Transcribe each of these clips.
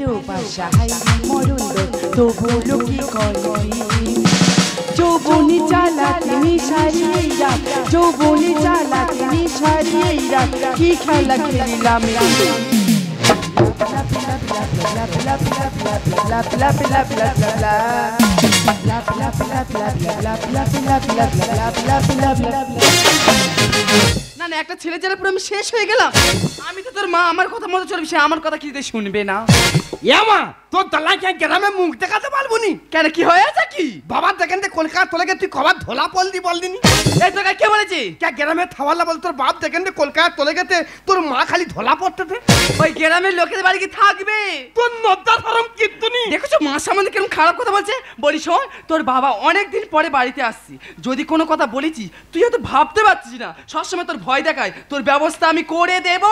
ভালোবাসা হাই মরণ তবু লোকে করি যৌবনী চালাতে নিশারিয়ে রাখ যৌবনী চালাতে নিশারিয়ে রাখ কি খেলা খেলিলাম না না একটা ছেলে যারা পুরো আমি শেষ হয়ে গেলাম আমি তো তোর মা আমার কথা মতো চলবি সে আমার কথা কিছুতে শুনবে না মা তোর দালাই কে গ্রামে মুখ দেখাতে পারবো নি কেন কি হয়েছে কি বাবা দেখেন কলকাতা তোলে তুই কবার ধোলা পলদি বলদিনি এই তোকে কে বলেছি কে গ্রামে থাওয়ালা বল তোর বাপ দেখেন কলকাতা তোলে গেতে তোর মা খালি ধোলা পড়তে ওই গ্রামের লোকের বাড়ি কি থাকবে তোর নদ্দা ধরম কিতুনি দেখছো মা সামনে কেমন খারাপ কথা বলছে বলি শোন তোর বাবা অনেকদিন পরে বাড়িতে আসছি যদি কোনো কথা বলেছি তুই হয়তো ভাবতে পারছিস না সবসময় তোর ভয় দেখায় তোর ব্যবস্থা আমি করে দেব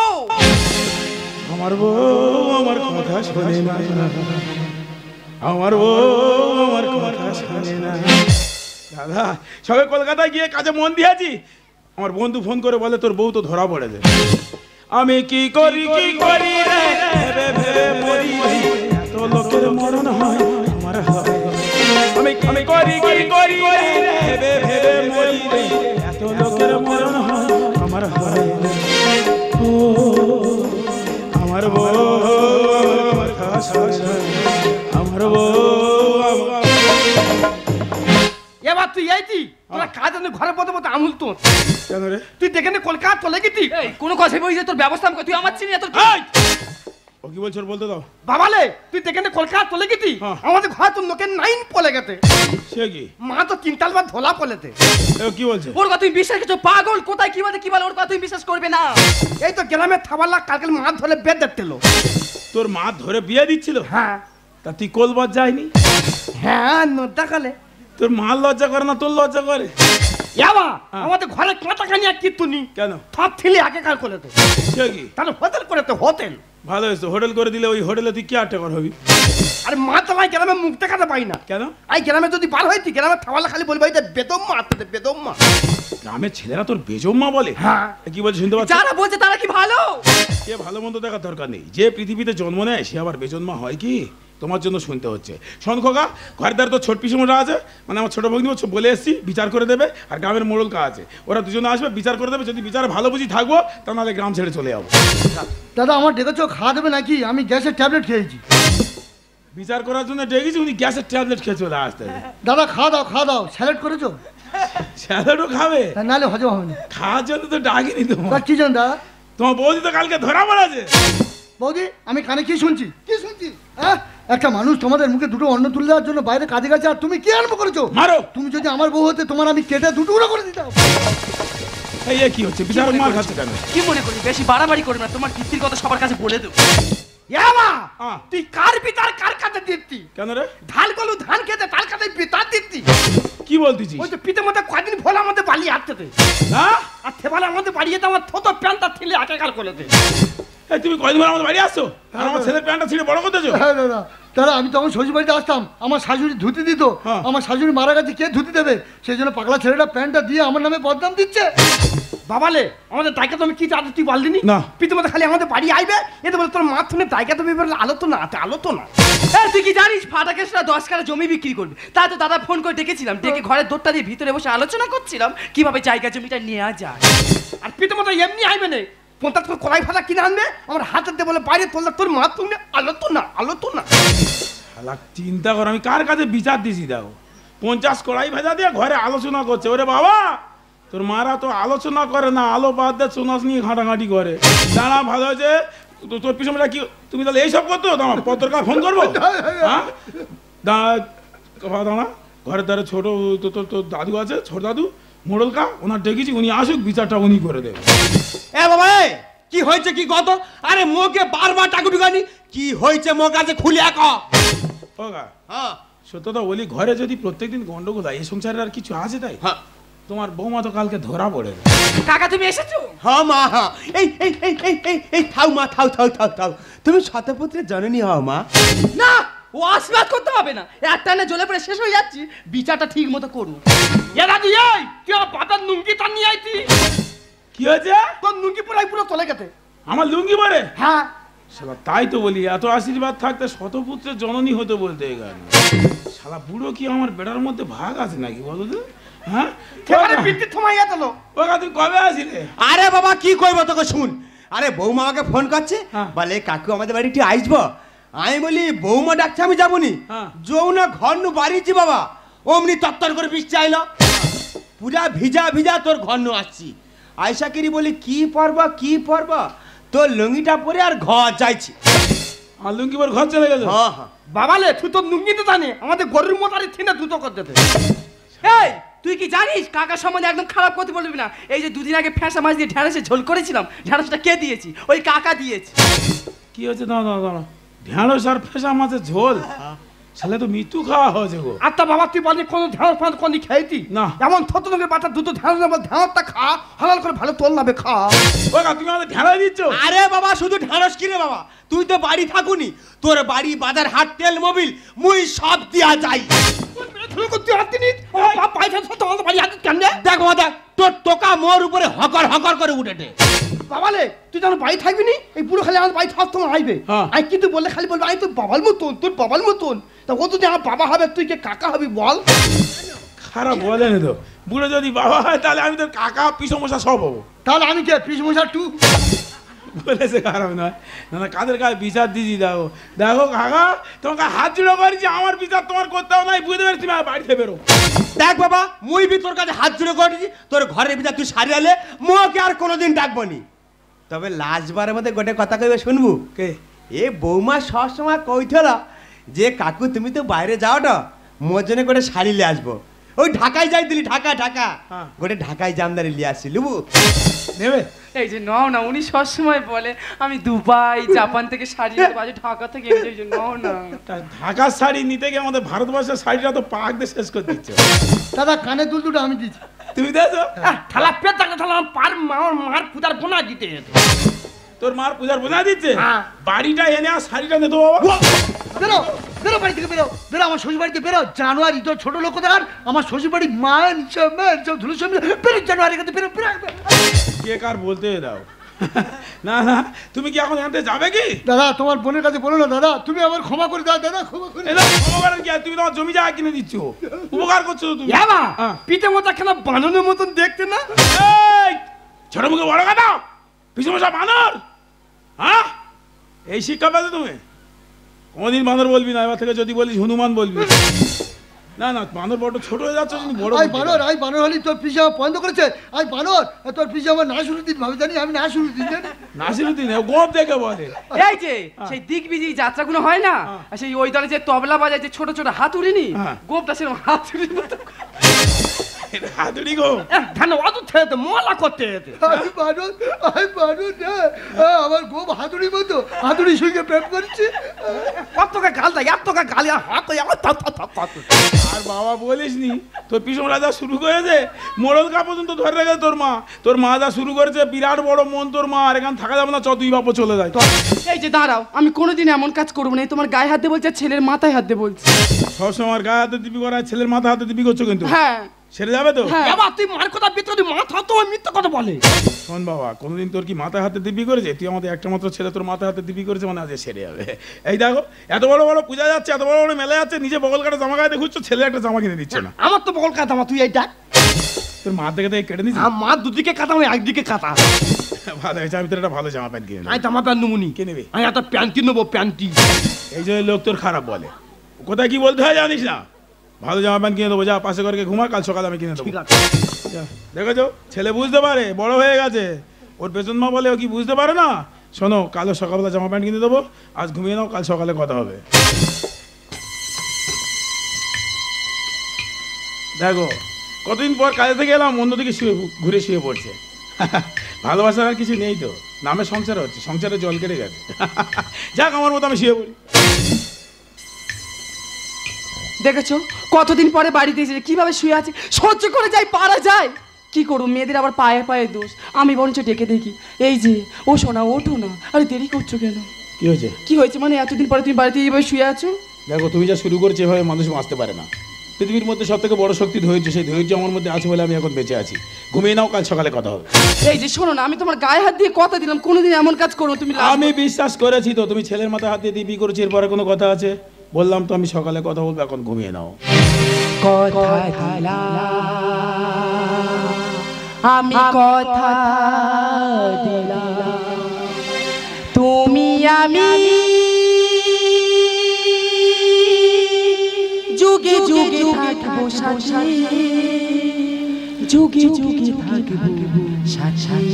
আমার বউ আমার কথা শোনে না আমার বউ আমার কথা শোনে না দাদা সবে কলকাতায় গিয়ে কাজে মন দিয়েছি আমার বন্ধু ফোন করে বলে তোর বউ তো ধরা পড়েছে আমি কি করি রে ভেবে ভেবে মরি এত লোকের মরণ হয় আমার হয় আমি করি রে ভেবে ভেবে মরি রে এত লোকের মরণ হয় আমার হয় ও আমার বউ আমার কথা শোনে আমার বউ এবার তুই এইটি তোরা কাজ ঘরে পথে পথে আমুল তোর কেন রে তুই দেখেন কলকাতা চলে গেছি এই কোনো কথা বলছিস তোর ব্যবস্থা আমি তুই আমার চিনি তোর ও কি বলছ বলতে দাও বাবালে তুই দেখেন কলকাতা চলে গেছি আমাদের ঘরে তোর লোকের নাইন পলে গেছে সে কি মা তো তিনটাল বার ধোলা পলেতে কি বলছে ওর কথা তুই বিশ্বাস করছো পাগল কোথায় কি বলে ওর কথা তুই বিশ্বাস করবে না এই তো গ্রামে থাবালা কালকে মাছ ধরে বেদ দেখতেলো তোর মা ধরে বিয়ে দিচ্ছিল হ্যাঁ তা তুই কোলবাদ যায়নি হ্যাঁ নদ্দা কালে তোর মা লজ্জা করে না তোর লজ্জা করে আমাদের ঘরে কাঁটাখানি আর কিতুনি কেন সব ছেলে আগে কাল করে সে কি তাহলে হোটেল করে তো হোটেল ভালো হয়েছে হোটেল করে দিলে ওই হোটেলে তুই কি আটটা হবি আরে মা তালাই গ্রামে মুখ দেখাতে পাই না কেন এই গ্রামে যদি বার হইতি গ্রামে থাওয়ালা খালি বলবো এই বেদম্মা আসতে বেদম্মা গ্রামের ছেলেরা তোর বেজম্মা বলে হ্যাঁ কি বলছিস শুনতে পাচ্ছিস যারা বলছে তারা কি ভালো কে ভালো মন্দ দেখার দরকার নেই যে পৃথিবীতে জন্ম নেয় সে আবার বেজন্মা হয় কি তোমার জন্য শুনতে হচ্ছে শোন খোকা ঘরের দ্বারা তো ছোট পিসুমোটা আছে মানে আমার ছোট ভগ্নি বলে এসছি বিচার করে দেবে আর গ্রামের মোড়লকা আছে ওরা দুজনে আসবে বিচার করে দেবে যদি বিচারে ভালো বুঝি থাকবো তা নাহলে গ্রাম ছেড়ে চলে যাবো দাদা আমার ডেকেছো খাওয়া দেবে নাকি আমি গ্যাসের ট্যাবলেট খেয়েছি বিচার করার জন্য ডেকেছি উনি গ্যাসের ট্যাবলেট খেয়ে চলে আসতে দাদা খাওয়া দাও স্যালাড করেছো স্যালাডও খাবে নাহলে হজম হবে না খাওয়ার জন্য তো ডাকিনি তোমার কি জান দাদা তোমার বৌদি তো কালকে ধরা পড়েছে বৌদি আমি কানে কি শুনছি হ্যাঁ একটা মানুষ তোমাদের মুখে দুটো অন্ন তুলে দেওয়ার জন্য বাইরে কাজে গেছে আর তুমি কি আরম্ভ করেছো মারো তুমি যদি আমার বউ হতে তোমার আমি কেটে দুটো করে দিতাম এই কি হচ্ছে বিচার মার খাচ্ছে কেন কি মনে করি বেশি বাড়াবাড়ি করবে না তোমার কীর্তির কথা সবার কাছে বলে দেবো তুই কার পিতার কার কাছে দিতি কেন রে ধান কলু ধান খেতে তার কাছে পিতার দিতি কি বলতিছিস ওই তো পিতে মধ্যে কয়দিন ভোলা আমাদের বালি হাঁটতে না আর থেবালে আমাদের বাড়িয়ে তো আমার থতো প্যান্টটা ঠেলে আকার করে দে তুমি কয়দিন আমাদের বাড়ি আসছো আর আমার ছেলের প্যান্টটা ছিঁড়ে বড় করতেছো হ্যাঁ দাদা তাহলে আমি তখন শ্বশুর বাড়িতে আসতাম আমার শাশুড়ি ধুতি দিত আমার শাশুড়ি মারা গেছে কে ধুতি দেবে সেই জন্য পাগলা ছেলেটা প্যান্টটা দিয়ে আমার নামে বদনাম দিচ্ছে বাবালে আমাদের দায়িকা তুমি কি চাচ্ছ তুই বলদিনি না পিতে মধ্যে খালি আমাদের বাড়ি আইবে এতে বলে তোর মাথনে দায়িকা তুমি আলো তো না তুই কি জানিস ফাটা কেসরা 10 কাঠা জমি বিক্রি করবে তাই তো দাদা ফোন করে ডেকেছিলাম ডেকে ঘরের দোরটা দিয়ে ভিতরে বসে আলোচনা করছিলাম কিভাবে জায়গা জমিটা নেওয়া যায় আর পিতে মধ্যে এমনি আইবে না 50 কলাই ফাটা কিনে আনবে আমার হাতে দিয়ে বলে বাইরে তোলা তোর মা তুমি আলো তো না চিন্তা কর আমি কার কাছে বিচার দিছি দেখো 50 কড়াই ভাজা দিয়ে ঘরে আলোচনা করছে ওরে বাবা তোর মারা তো আলোচনা করে না আলো বাদ দিয়ে সোনাস নিয়ে ঘাঁটাঘাঁটি করে দাঁড়া ভালো হয়েছে তোর পিছনে কি তুমি তাহলে এইসব করতো তোমার পত্রকার ফোন করবো হ্যাঁ দাঁড়া ঘরের দ্বারা ছোট তোর দাদু আছে ছোট দাদু মোড়লকা ওনার ডেকেছি উনি আসুক বিচারটা উনি করে দেবে এ বাবা কি হয়েছে কি কত আরে মোকে বারবার টাকু ঢুকানি কি হয়েছে মোর কাছে খুলে ওগা হ্যাঁ সত্যতা বলি ঘরে যদি প্রত্যেকদিন গন্ডগোল হয় এই সংসারের আর কিছু আছে তাই হ্যাঁ তোমার বৌমা তো কালকে ধরা পড়ে কাকা তুমি এসেছো হ্যাঁ মা হ্যাঁ এই থাও মা থাও তুমি শতপুত্রের জননী হও মা না ও আশীর্বাদ করতে হবে না একটা না জ্বলে পড়ে শেষ হয়ে যাচ্ছি বিচারটা ঠিক মতো করুন এ দাদি এই কি বাবার লুঙ্গি টান নিয়ে আইতি কি হয়েছে তোর লুঙ্গি পুরাই পুরো চলে গেছে আমার লুঙ্গি পরে হ্যাঁ শালা তাই তো বলি, এত আশীর্বাদ থাকতে শতপুত্রের জননী হতে বলতে গেল। শালা বুড়ো কি আমার বেটার মধ্যে ভাগ আছে নাকি বলো তো? হ্যাঁ এবারে পিঠে থমাই গেল। ও তুমি কবে আসিলে? আরে বাবা কি কইবো তোকে শুন। আরে বৌমা আমাকে ফোন করছে, হ্যাঁ। বলে কাকু আমাদের বাড়ি একটু আসবো। আমি বলি বৌমা ডাকছে আমি যাবনি। হ্যাঁ। যৌনা ঘর নু বাড়িছি বাবা, অমনি তত্তর করে বৃষ্টি আইলো, পুরা ভিজা ভিজা তোর ঘর নু আসছি। আয়সা কিরি বলি কি পরবা কি পরবা, তোর লুঙ্গিটা পরে আর ঘর যাইছি। আর লুঙ্গি পর ঘর চলে গেল? হ্যাঁ হ্যাঁ। বাবালে তুই তো নুঙ্গি তো জানে আমাদের গরুর মতারি থিনা দুটো করতে দে। এই তুই কি জানিস কাকার সম্বন্ধে একদম খারাপ কথা বলবি না। এই যে দুদিন আগে ফ্যাঁসা মাছ দিয়ে ঢেঁড়সে ঝোল করেছিলাম, ঢেঁড়সটা কে দিয়েছি? ওই কাকা দিয়েছে। কি হচ্ছে? দাঁড়া ঢেঁড়স আর ফেসা মাছের ঝোল, ছেলে তো মৃত্যু খাওয়া হয়েছে গো। আচ্ছা বাবা তুই বলি কোনো ধ্যান ফান কোনি খেয়েছি না। এমন থতনকে বাচ্চা দুটো ধ্যান ধ্যানটা খা, হালাল করে ভালো তোল নাবে খা। ও কাকা তুমি আমাদের ঢেঁড়স দিচ্ছ? আরে বাবা শুধু ঢাড়স কিরে বাবা, তুই তো বাড়ি থাকুনি, তোর বাড়ি বাজার হাট তেল মোবিল মুই সব দিয়া যাই। তুই হাত দিনি পয়সা তো আমাদের বাড়ি হাতে কেন? দেখ বাবা দেখ, তোর টোকা মোর উপরে হকর হকর করে উঠেটে। বাবালে তুই যেন বাড়ি থাকবি নি, এই পুরো খালি আমার বাড়ি থাকতো আইবে। হ্যাঁ। আই কিন্তু বললে খালি বলবো আমি তোর বাবার মতন, তোর বাবার মতন। তা ও যদি আমার বাবা হবে তুই কে কাকা হবি বল? খারাপ বলেনি তো, বুড়ো যদি বাবা হয় তাহলে আমি তোর কাকা পিসমশা সব হবো। তাহলে আমি কে পিস মশা টু? বলেছে খারাপ নয়, না কাদের কাছে বিচার দিছি। দেখো দেখো কাকা, তোমাকে হাত জুড়ে করেছি, আমার বিচার তোমার করতেও নাই, বুঝতে পারছি তুমি বাড়িতে বেরো। দেখ বাবা মুই বি তোর কাছে হাত জুড়ে করেছি, তোর ঘরের ভিতর তুই সারিয়ালে মোকে আর কোনোদিন ডাকবো নি। তবে লাস্টবারের মধ্যে গোটে কথা কইবে শুনবু। কে? এ বৌমা সবসময় কইছিল যে কাকু তুমি তো বাইরে যাও না, মোর জন্য গোটে শাড়ি লিয়ে আসবো। ওই ঢাকায় যাই দিলি, ঢাকা ঢাকা হ্যাঁ। গোটে ঢাকায় জামদারি লিয়ে আসছি লুবু। নেবে? এই যে নাও না, উনি সবসময় বলে আমি দুবাই জাপান থেকে শাড়ি আনতে পারি, ঢাকা থেকে এনেছি, এই যে নাও না। তা ঢাকার শাড়ি নিতে গিয়ে আমাদের ভারতবর্ষের শাড়িটা তো পাক দিয়ে শেষ করে দিচ্ছে। দাদা কানে দুল দুটো আমি দিচ্ছি। তুমি দেখো থালা পেট থাকলে তাহলে আমার পার মার পূজার বোনা দিতে যেত। তোর মার পূজার বোঝা দিচ্ছে, হ্যাঁ। বাড়িটা এনে আর শাড়িটা নে তো বাবা। বেরো বেরো বাড়ি থেকে বেরো বেরো, আমার শ্বশুর বাড়িতে বেরো। জানুয়ারি তোর ছোট লোক দেখার, আমার শ্বশুর বাড়ি মান সব ধুলো সব বেরো, জানুয়ারি কাছে বেরো বেরো। কে কার বলতে দাও। না না তুমি কি এখন এখান থেকে যাবে কি? দাদা তোমার বোনের কাছে বলো না দাদা, তুমি আমার ক্ষমা করে দাও দাদা, ক্ষমা করে এই দেখো, ক্ষমা করেন কি আর, তুমি তোমার জমি জায়গা কিনে দিচ্ছ, উপকার করছো তো তুমি। হ্যাঁ হ্যাঁ। পিঠে মতো খেলা বানানোর মতন দেখতে না? এই ছোট মুখে বড় কথা, পিছনে সব বানর। হ্যাঁ এই শিক্ষা পেলে তুমি? কোনদিন বানর বলবি না, এবার থেকে যদি বলিস হনুমান বলবি। না না বানর বড় ছোট হয়ে যাচ্ছে, তুমি বড় আই বলতে বানর, পারো। আই বানর হলি তোর পিসে আমার বন্ধ করেছে। আই বানর, তোর পিসে আমার না শুরু দিন ভাবে জানি, আমি না শুরু দিন জানি। নাসিরুদ্দিন গোপ দেখে বলে। এই যে সেই দিগ্বিজি যাত্রাগুলো হয় না, আর সেই ওই দলে যে তবলা বাজায় যে ছোট ছোট হাতুড়ি, হ্যাঁ। গোপটা সেরকম হাতুড়ির মতো। হাতুড়ি গো। ধান অত থেকে মলা করতে যেতে। আই বানর না, আমার গোপ হাতুড়ির মতো, হাতুড়ির সঙ্গে প্রেম করছে। কতকে গাল দেয়, এতকে গালি হাত আমার আর বাবা বলিস নি, তোর পিছন রাজা শুরু করেছে, মোড়ল কা পর্যন্ত ধরে রেখেছে তোর মা। তোর মা যা শুরু করেছে, বিরাট বড় মন তোর মা, আর এখানে থাকা যাবে না, চ তুই বাপও চলে যায়। এই যে দাঁড়াও, আমি কোনোদিন এমন কাজ করবো না। এই তোমার গায়ে হাত দিয়ে বলছে, আর ছেলের মাথায় হাত দিয়ে বলছে। সবসময় আমার গায়ে হাতে দিবি করা, ছেলের মাথা হাতে দিবি করছো কিন্তু। হ্যাঁ সেরে যাবে তো? হ্যাঁ। বাবা তুই মার কথা ভিতরে মাথা তোমার মিথ্যা কথা বলে। শোন বাবা, কোনোদিন তোর কি মাথায় হাতে দিবি করেছে? তুই আমাদের একটা মাত্র ছেলে, তোর মাথায় হাতে দিবি করেছে মানে আজ সেরে যাবে। এই দেখো এত বড় বড় পূজা যাচ্ছে, এত বড় বড় মেলা যাচ্ছে, নিজে বগল কাটা জামা গায়ে দেখুচ্ছ, ছেলে একটা জামা কিনে দিচ্ছে না। আমার তো বল কাটা, তুই এইটা তোর মা থেকে কেটে নিচ্ছি। মা দুদিকে কাটা, আমি একদিকে কাটা। ভালো হয়েছে, আমি তোর একটা ভালো জামা প্যান্ট কিনে নেবো। আমি জামা প্যান্ট নেবো নি, কে নেবে? আমি একটা প্যান্টি নেবো, প্যান্টি। এই যে লোক তোর খারাপ বলে, কোথায় কি বলতে হয় জানিস না। ভালো জামা প্যান্ট কিনে দেবো, যা পাশে ঘরকে ঘুমা, কাল সকালে আমি কিনে দেবো। ঠিক আছে যা, দেখেছো ছেলে বুঝতে পারে, বড় হয়ে গেছে। ওর পেছন মা বলে ও কি বুঝতে পারে না। শোনো, কালো সকালবেলা জামা প্যান্ট কিনে দেবো, আজ ঘুমিয়ে নাও, কাল সকালে কথা হবে। দেখো কতদিন পর কাজে থেকে এলাম, অন্যদিকে শুয়ে ঘুরে শুয়ে পড়ছে। ভালোবাসার আর কিছু নেই তো, নামে সংসার হচ্ছে, সংসারে জল কেটে গেছে। যাক আমার মতো আমি শুয়ে পড়ি। দেখেছো কতদিন পরে বাড়িতে এসে কিভাবে শুয়ে আছে, সহ্য করে যাই, পারা যায় কি করবো? মেয়েদের আবার পায়ে পায়ে দোষ। আমি বরঞ্চ ডেকে দেখি, এই যে ও শোনা, ওঠো না। আরে দেরি করছো কেন? কি হয়েছে? কি হয়েছে মানে এতদিন পরে তুমি বাড়িতে এইভাবে শুয়ে আছো? দেখো তুমি যা শুরু করেছো, এভাবে মানুষ বাঁচতে পারে না। পৃথিবীর মধ্যে সব থেকে বড় শক্তি ধৈর্য, সেই ধৈর্য আমার মধ্যে আছে বলে আমি এখন বেঁচে আছি। ঘুমিয়ে নাও, কাল সকালে কথা হবে। এই যে শোনো না, আমি তোমার গায়ে হাত দিয়ে কথা দিলাম কোনোদিন এমন কাজ করো তুমি। আমি বিশ্বাস করেছি তো, তুমি ছেলের মাথায় হাত দিয়ে দিবি করেছি, এরপরে কোনো কথা আছে? বললাম তো আমি সকালে কথা বলবো, এখন ঘুমিয়ে নাও। কথা দিলাম, আমি কথা দিলাম, তুমি আমি যুগে যুগে থাকবো সাথী, যুগে যুগে থাকবো সাথী।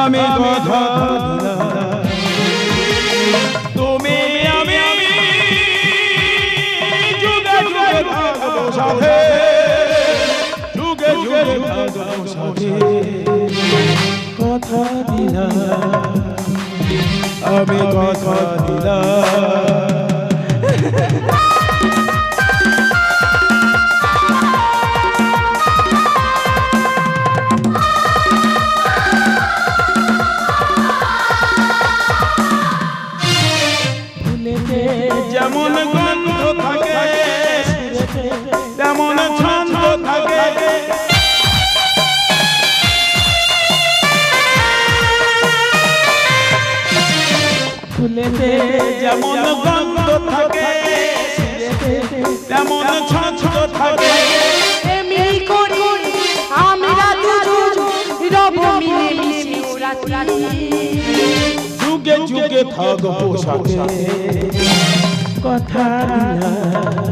আমি কথা দিলাম, তুমি আমি যুগে যুগে থাকবো সাথে, যুগে যুগে থাকবো সাথে। কথা দিলাম, আমি কথা দিলাম। যেমন গন্ধ থাকে তেমন ছন্দ থাকে, ফুলেতে যেমন গন্ধ থাকে তেমন ছন্দ থাকে। এমনি করি আমরা দুজন রব মিলে মিশে রাতি, যুগে যুগে থাকবো সাথে। কথা দিলাম,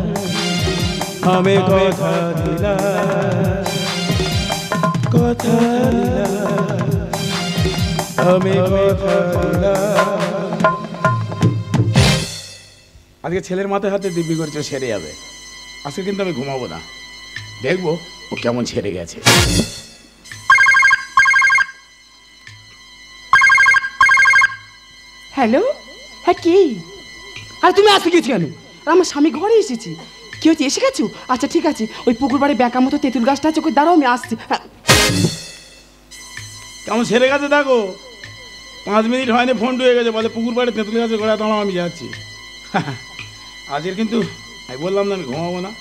আমি কথা দিলাম, কথা দিলাম, আমি কথা দিলাম। আজকে ছেলের মাথায় হাতে দিব্যি করছে, সেরে যাবে। আজকে কিন্তু আমি ঘুমাবো না, দেখবো ও কেমন ছেড়ে গেছে। হ্যালো, হ্যাঁ কি? আর তুমি আসতে গেছি কেন? আর আমার স্বামী ঘরে এসেছি। কি হচ্ছে, এসে গেছো? আচ্ছা ঠিক আছে, ওই পুকুর বাড়ি ব্যাকা মতো তেঁতুল গাছটা আছে, ওই দাঁড়াও আমি আসছি। হ্যাঁ। কেমন ছেড়ে গেছে দেখো, 5 মিনিট হয়নি ফোন ঢুকে গেছে, বলে পুকুর বাড়ি তেঁতুল গাছের গোড়া দাঁড়াও, আমি যাচ্ছি। আজকের কিন্তু আমি বললাম না আমি ঘুমাবো না,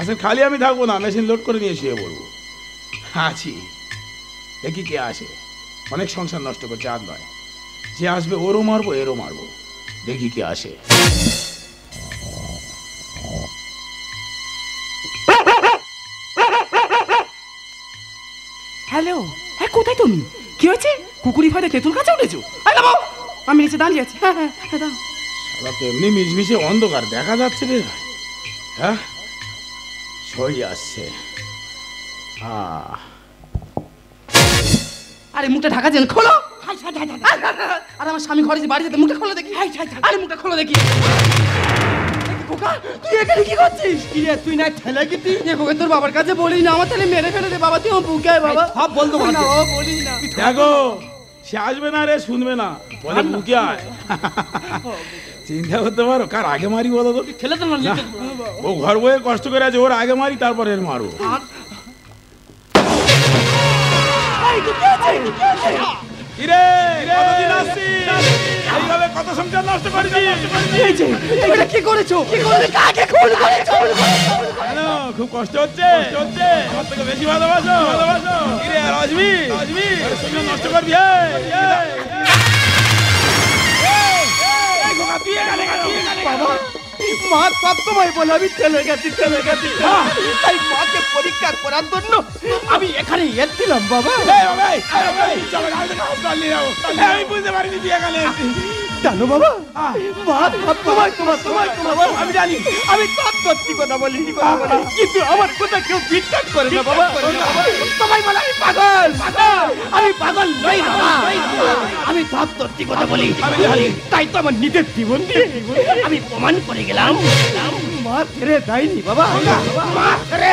আজকে খালি আমি থাকবো না, মেশিন লোড করে নিয়ে শুয়ে পড়বো। আছি, দেখি কে আসে। অনেক সংসার নষ্ট করছে, আর নয়, যে আসবে ওরও মারবো এরও মারবো, দেখি কে আসে। হ্যালো, হ্যাঁ কোথায় তুমি? কি হয়েছে? কুকুরি ভয়ে তেঁতুল গাছে উঠেছো? আমি নিচে দাঁড়িয়ে আছি। হ্যাঁ হ্যাঁ হ্যাঁ, দাও। সারা তো এমনি মিশমিশে অন্ধকার দেখা যাচ্ছে রে। হ্যাঁ, সই আসছে। আরে মুখটা ঢাকা যেন, খোলো। আর আমার স্বামী ঘরে যে বাড়ি যেতে, মুখটা খোলো দেখি। আরে মুখটা খোলো দেখি। তুই এখানে কি করছিস? তুই না ঠেলে গেছি। তোর বাবার কাছে বলিস না, আমার তাহলে মেরে ফেলে দে বাবা। তুই আমার বুকে আয় বাবা। সব বলতো না, ও বলিস না। দেখো, সে আসবে না রে, শুনবে না, বলে বুকে আয়। চিন্তা করতে পারো কার আগে মারি বলো তো? ঠেলে তো না, ও ঘর বয়ে কষ্ট করে আছে, ওর আগে মারি তারপর এর মারবো। কিরে, কতদিন আসছিস? এইভাবে কত সংসার নষ্ট করেছিস? এটা কি করেছো? কি করে কাকে খুন করেছো? কেন, খুব কষ্ট হচ্ছে? আমার থেকে বেশি ভালোবাসো? কিরে রজমি, ওর সঙ্গে নষ্ট করবি? বাবা, মা সব সময় বলে আমি ঠেলে গেছি। তাই মাকে পরীক্ষা করার জন্য আমি এখানে এসেছিলাম বাবা। আমি বুঝতে পারিনি তুই এখানে। জানো বাবা, মা তোমার আমি জানি, আমি সব সত্যি কথা বলি, কিন্তু আমার কথা কেউ বিশ্বাস করে না বাবা। সবাই বলে আমি পাগল। আমি পাগল নই না, আমি সব সত্যি কথা বলি। তাই তো আমার নিজের জীবন দিয়ে আমি প্রমাণ করে গেলাম মা ছেড়ে দেয়নি বাবা। মা ছেড়ে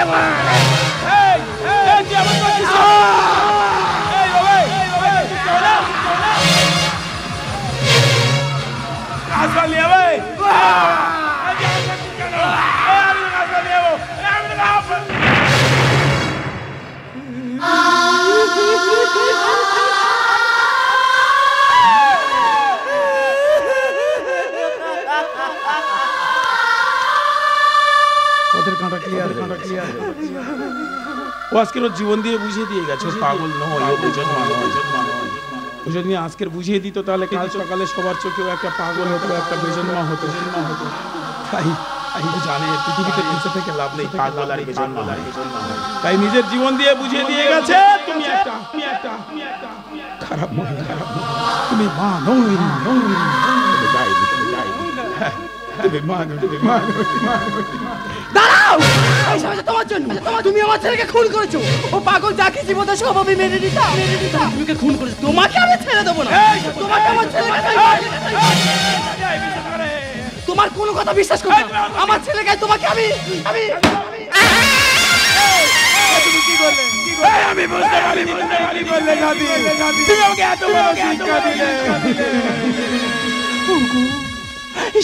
ও আজকের ওর জীবন দিয়ে বুঝিয়ে দিয়ে গেছে ও পাগল নয়, ও বেজন মানুষ। ও যদি আজকের বুঝিয়ে দিত তাহলে কাল সকালে সবার চোখেও একটা পাগল হতো, একটা বেজন্মা হতো। তাই ও জানে পৃথিবীতে বেঁচে থেকে লাভ নেই, পাগল আর বেজন্মা। তাই নিজের জীবন দিয়ে বুঝিয়ে দিয়ে গেছে তুমি একটা খারাপ মহিলা, তুমি মা নও, দাঁড়াও! এই সব তোমার জন্য। তুমি আমার ছেলেকে খুন করেছো। ও পাগল যাকে জীবন সব আমি মেনে নিতাম। তুমি খুন করেছো, তোমাকে আমি ছেড়ে দেবো না। তোমাকে আমার ছেলেকে তোমার কোনো কথা বিশ্বাস করো না। আমার ছেলেকে তোমাকে আমি তুমি কি করলে? আমি বুঝতে পারি কি করলে দাদি? তুমি আমাকে এত বড় শিক্ষা দিলে।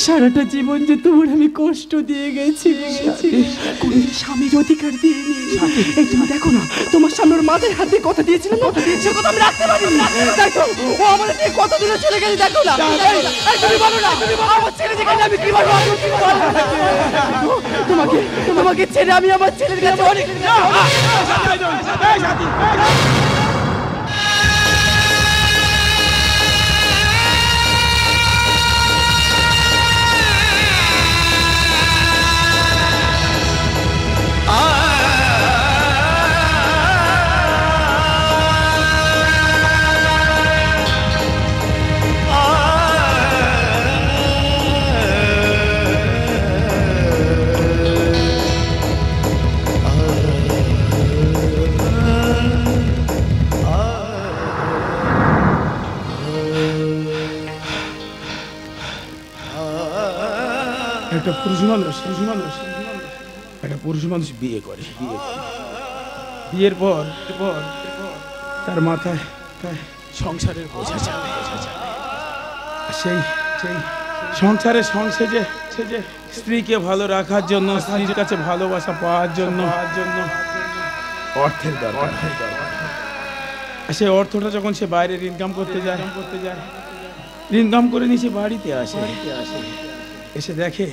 সারাটা জীবন যে তোমার আমি কষ্ট দিয়ে গেছি, কোনদিন স্বামীর অধিকার দিইনি। এই তুমি দেখো না, তোমার সামনে ওর মাথায় হাত দিয়ে কথা দিয়েছিলাম না, সে কথা আমি রাখতে পারিনি। দেখো ও আমাদের থেকে কত দূরে চলে গেছে, দেখো না। এই তুমি বলো না, আমার ছেলে যেখানে আমি কি বলবো? তোমাকে ছেড়ে আমি আমার ছেলের কাছে অনেক একটা পুরুষ মানুষ বিয়ে করে, বিয়ের পর তার মাথায় সংসারের বোঝা চাপে। সেই সংসারের সংসেজে স্ত্রীকে ভালো রাখার জন্য, স্ত্রীর কাছে ভালোবাসা পাওয়ার জন্য অর্থের দরকার। সেই অর্থটা যখন সে বাইরে ইনকাম করতে যায়, ইনকাম করে নিয়ে সে বাড়িতে আসে, এসে দেখে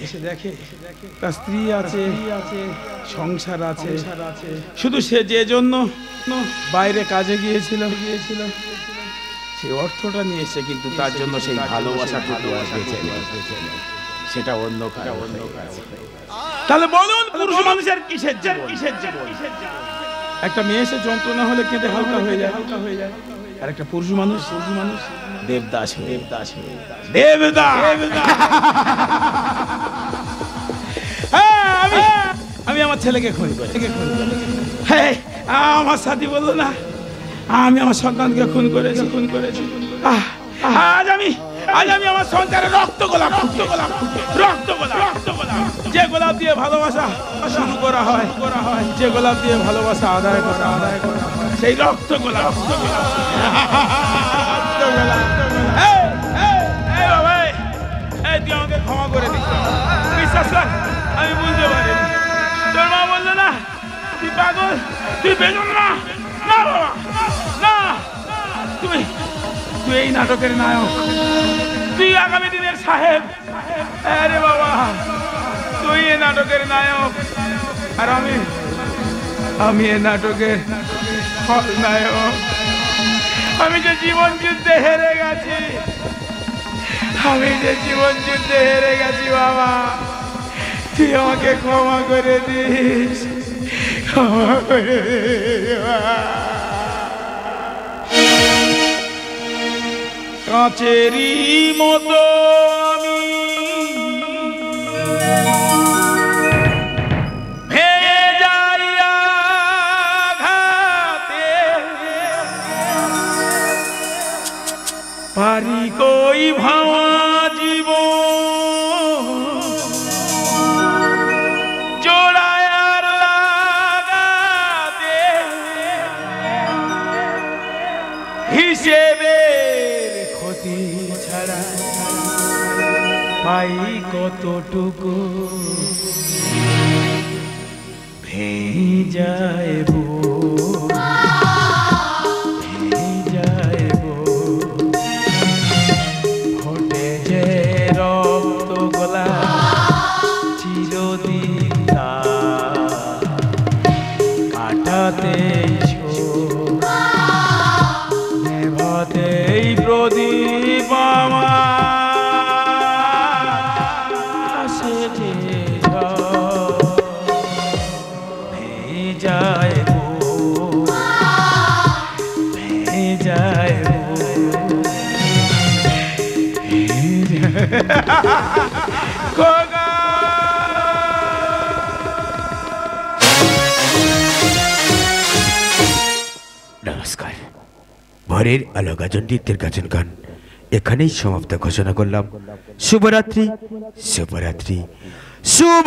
তার স্ত্রী আছে, সংসার আছে। শুধু সে যে জন্য বাইরে কাজে গিয়েছিল সেই অর্থটা নিয়ে এসে, কিন্তু তার জন্য সেই ভালোবাসা সেটা অন্য কারো। তাহলে বলুন পুরুষ মানুষের কিসের জীবন? একটা মেয়ে এসে যন্ত্রণা হলে কেঁদে হালকা হয়ে যায়, আর একটা পুরুষ মানুষ দেবদাস। আমি আমার ছেলেকে খুন করি। আমার সাথী বললো না, আমি আমার সন্তানকে খুন করেছি। আজ আমি আমার সন্তানের রক্ত গোলাপ, যে গোলাপ দিয়ে ভালোবাসা শুরু করা হয়, যে গোলাপ দিয়ে ভালোবাসা আদায় করা সেই রক্ত গোলাপ। তুই আমাকে ক্ষমা করে দিস, বিশ্বাস কর আমি বুঝতে পারিনি। তোর মা বললো না তুই পাগল, তুই বেজন না বাবা, না তুই এই নাটকের নায়ক, তুই আগামী দিনের সাহেব। আরে বাবা তুই এই নাটকের নায়ক, আর আমি এই নাটকের নায়ক। আমি যে জীবন যুদ্ধে হেরে গেছি, বাবা তুই আমাকে ক্ষমা করে দিস, ক্ষমা করে দিস। কাঁচেরই মতো আমি ভেঙে যাই আঘাতে, পারি কই ভাঙা জীবন জোড়ায় আর লাগাতে, হিসেবে ক্ষতি ছাড়া পাই কতটুকু, ভেঙে যায় ফোটে যে রক্ত গোলা চিরদিন জ্বালাতেই নেভাতেই প্রদীপ আমার সেজে যায় যায় খোকা নমস্কার। ভোরের আলো গাজন নৃত্যের গাজন গান এখানেই সমাপ্ত ঘোষণা করলাম। শুভরাত্রি, শুভরাত্রি, শুভ